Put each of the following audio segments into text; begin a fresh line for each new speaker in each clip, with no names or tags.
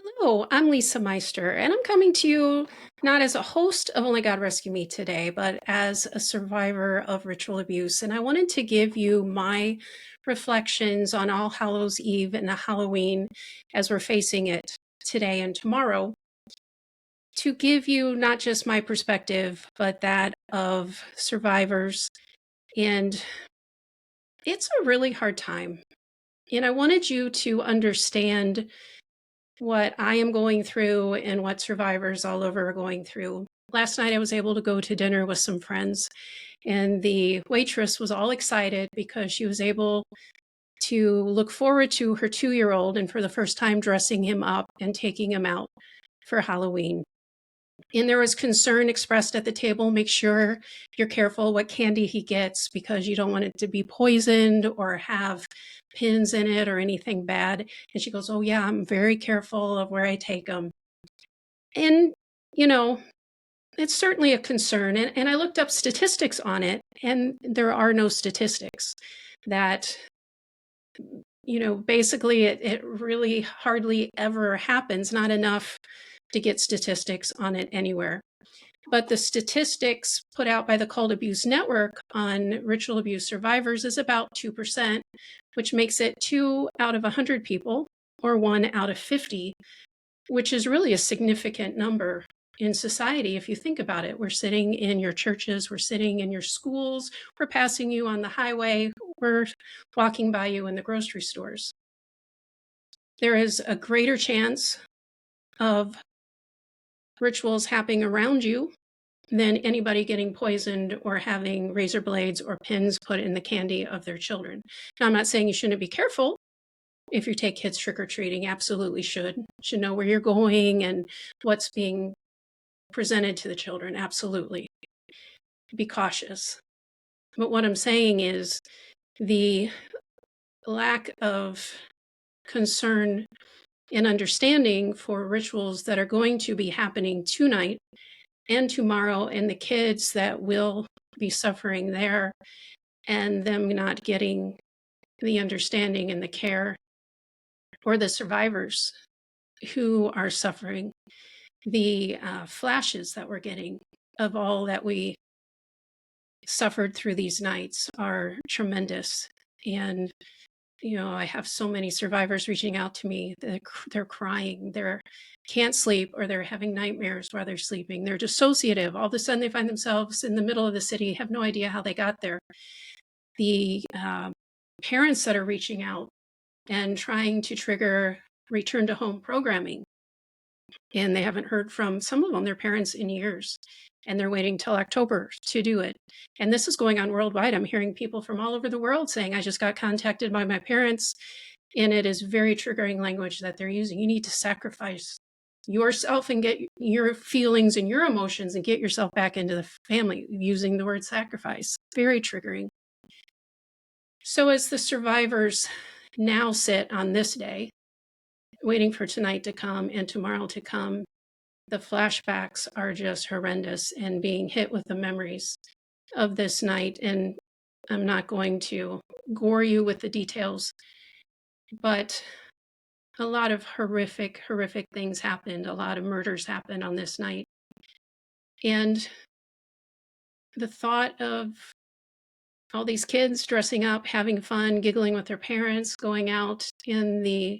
Hello, I'm Lisa Meister, and I'm coming to you not as a host of Only God Rescue Me today, but as a survivor of ritual abuse. And I wanted to give you my reflections on All Hallows Eve and Halloween as we're facing it today and tomorrow, to give you not just my perspective, but that of survivors. And it's a really hard time. And I wanted you to understand what I am going through and what survivors all over are going through. Last night, I was able to go to dinner with some friends, and the waitress was all excited because she was able to look forward to her 2-year-old and for the first time dressing him up and taking him out for Halloween. And there was concern expressed at the table, make sure you're careful what candy he gets because you don't want it to be poisoned or have pins in it or anything bad. And she goes, oh yeah, I'm very careful of where I take him. And, you know, it's certainly a concern. And I looked up statistics on it, and there are no statistics that, basically it really hardly ever happens, not enough to get statistics on it anywhere. But the statistics put out by the Cult Abuse Network on ritual abuse survivors is about 2%, which makes it 2 out of 100 people or 1 out of 50, which is really a significant number in society if you think about it. We're sitting in your churches, we're sitting in your schools, we're passing you on the highway, we're walking by you in the grocery stores. There is a greater chance of rituals happening around you than anybody getting poisoned or having razor blades or pins put in the candy of their children. Now, I'm not saying you shouldn't be careful. If you take kids trick-or-treating, absolutely should know where you're going and what's being presented to the children. Absolutely. Be cautious. But what I'm saying is the lack of concern and understanding for rituals that are going to be happening tonight and tomorrow, and the kids that will be suffering there, and them not getting the understanding and the care, or the survivors who are suffering. The flashes that we're getting of all that we suffered through these nights are tremendous. And I have so many survivors reaching out to me. They're crying, they can't sleep, or they're having nightmares while they're sleeping. They're dissociative. All of a sudden they find themselves in the middle of the city, have no idea how they got there. The parents that are reaching out and trying to trigger return to home programming, and they haven't heard from some of them, their parents, in years, and they're waiting till October to do it. And this is going on worldwide. I'm hearing people from all over the world saying, I just got contacted by my parents, and it is very triggering language that they're using. You need to sacrifice yourself and get your feelings and your emotions and get yourself back into the family, using the word sacrifice. Very triggering. So as the survivors now sit on this day, waiting for tonight to come and tomorrow to come, the flashbacks are just horrendous, and being hit with the memories of this night. And I'm not going to gore you with the details, but a lot of horrific things happened. A lot of murders happened on this night. And the thought of all these kids dressing up, having fun, giggling with their parents, going out, in the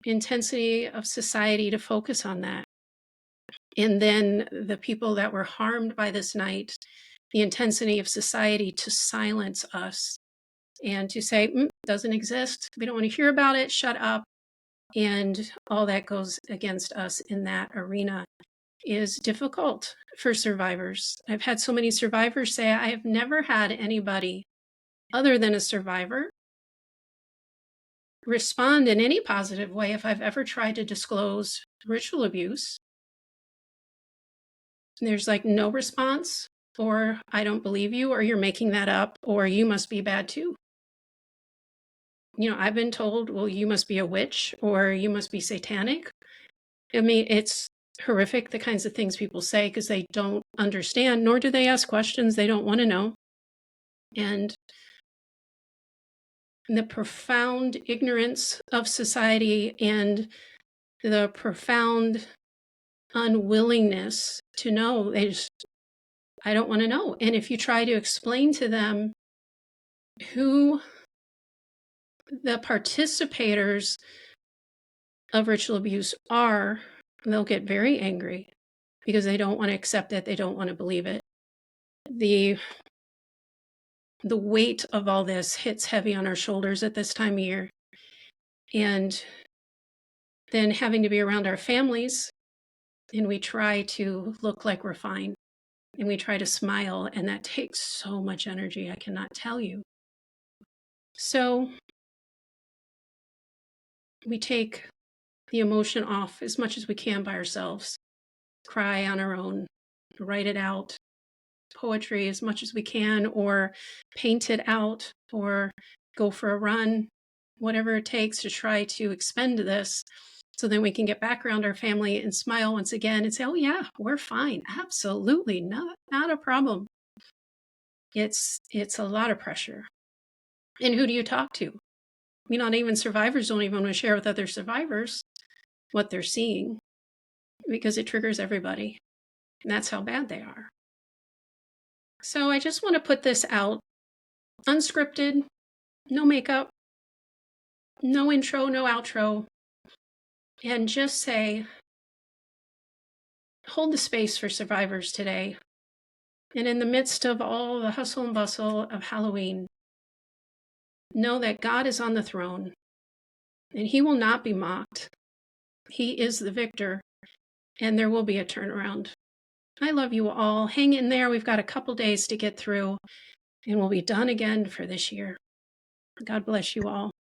intensity of society to focus on that. And then the people that were harmed by this night, the intensity of society to silence us and to say, doesn't exist. We don't want to hear about it. Shut up. And all that goes against us in that arena is difficult for survivors. I've had so many survivors say, I have never had anybody other than a survivor respond in any positive way if I've ever tried to disclose ritual abuse. There's like no response, or I don't believe you, or you're making that up, or you must be bad too. I've been told, well, you must be a witch, or you must be satanic. I mean, it's horrific, the kinds of things people say, because they don't understand, nor do they ask questions they don't want to know. And the profound ignorance of society and the profound unwillingness to know. I don't want to know. And if you try to explain to them who the participators of ritual abuse are, they'll get very angry because they don't want to accept it. They don't want to believe it. The weight of all this hits heavy on our shoulders at this time of year. And then having to be around our families, and we try to look like we're fine, and we try to smile, and that takes so much energy, I cannot tell you. So we take the emotion off as much as we can by ourselves, cry on our own, write it out, poetry as much as we can, or paint it out, or go for a run, whatever it takes to try to expend this, so then we can get back around our family and smile once again and say, oh yeah, we're fine. Absolutely not a problem. It's a lot of pressure. And who do you talk to? Not even survivors don't even want to share with other survivors what they're seeing, because it triggers everybody. And that's how bad they are. So I just want to put this out, unscripted, no makeup, no intro, no outro, and just say, hold the space for survivors today. And in the midst of all the hustle and bustle of Halloween, know that God is on the throne and he will not be mocked. He is the victor, and there will be a turnaround. I love you all. Hang in there. We've got a couple days to get through, and we'll be done again for this year. God bless you all.